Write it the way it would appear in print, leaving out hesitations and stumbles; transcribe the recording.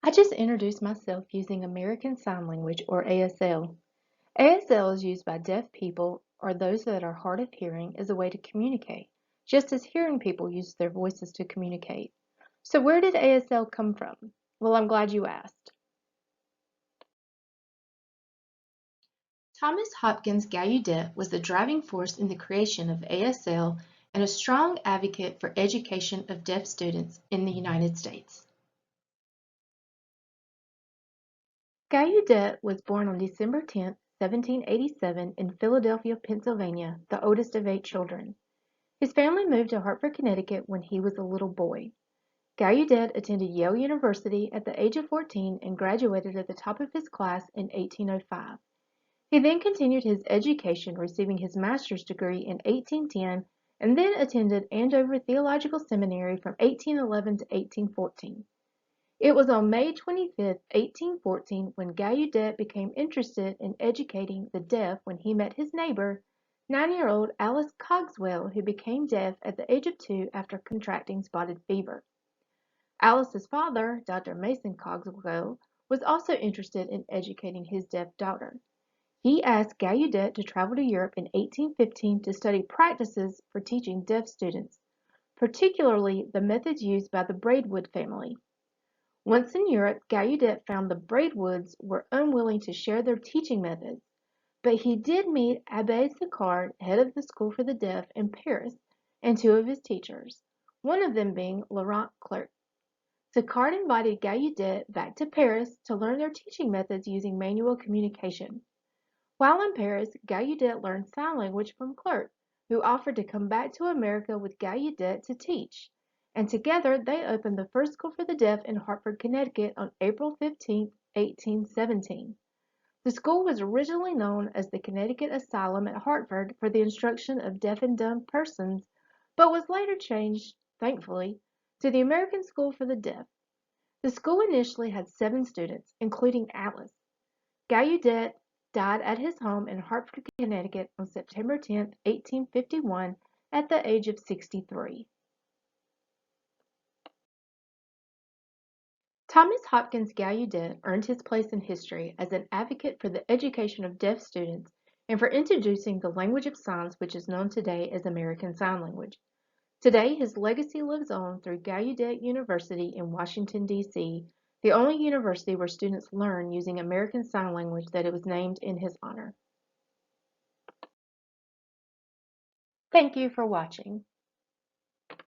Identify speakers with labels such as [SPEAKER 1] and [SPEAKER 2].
[SPEAKER 1] I just introduced myself using American Sign Language, or ASL. ASL is used by deaf people or those that are hard of hearing as a way to communicate, just as hearing people use their voices to communicate. So where did ASL come from? Well, I'm glad you asked. Thomas Hopkins Gallaudet was the driving force in the creation of ASL and a strong advocate for education of deaf students in the United States. Gallaudet was born on December 10, 1787 in Philadelphia, Pennsylvania, the oldest of 8 children. His family moved to Hartford, Connecticut when he was a little boy. Gallaudet attended Yale University at the age of 14 and graduated at the top of his class in 1805. He then continued his education, receiving his master's degree in 1810 and then attended Andover Theological Seminary from 1811 to 1814. It was on May 25, 1814, when Gallaudet became interested in educating the deaf when he met his neighbor, 9-year-old Alice Cogswell, who became deaf at the age of 2 after contracting spotted fever. Alice's father, Dr. Mason Cogswell, was also interested in educating his deaf daughter. He asked Gallaudet to travel to Europe in 1815 to study practices for teaching deaf students, particularly the methods used by the Braidwood family. Once in Europe, Gallaudet found the Braidwoods were unwilling to share their teaching methods, but he did meet Abbé Sicard, head of the School for the Deaf in Paris, and 2 of his teachers, one of them being Laurent Clerc. Sicard invited Gallaudet back to Paris to learn their teaching methods using manual communication. While in Paris, Gallaudet learned sign language from Clerc, who offered to come back to America with Gallaudet to teach, and together they opened the first school for the deaf in Hartford, Connecticut on April 15, 1817. The school was originally known as the Connecticut Asylum at Hartford for the instruction of deaf and dumb persons, but was later changed, thankfully, to the American School for the Deaf. The school initially had 7 students, including Alice. Gallaudet died at his home in Hartford, Connecticut on September 10, 1851, at the age of 63. Thomas Hopkins Gallaudet earned his place in history as an advocate for the education of deaf students and for introducing the language of signs which is known today as American Sign Language. Today, his legacy lives on through Gallaudet University in Washington, D.C., the only university where students learn using American Sign Language that it was named in his honor. Thank you for watching.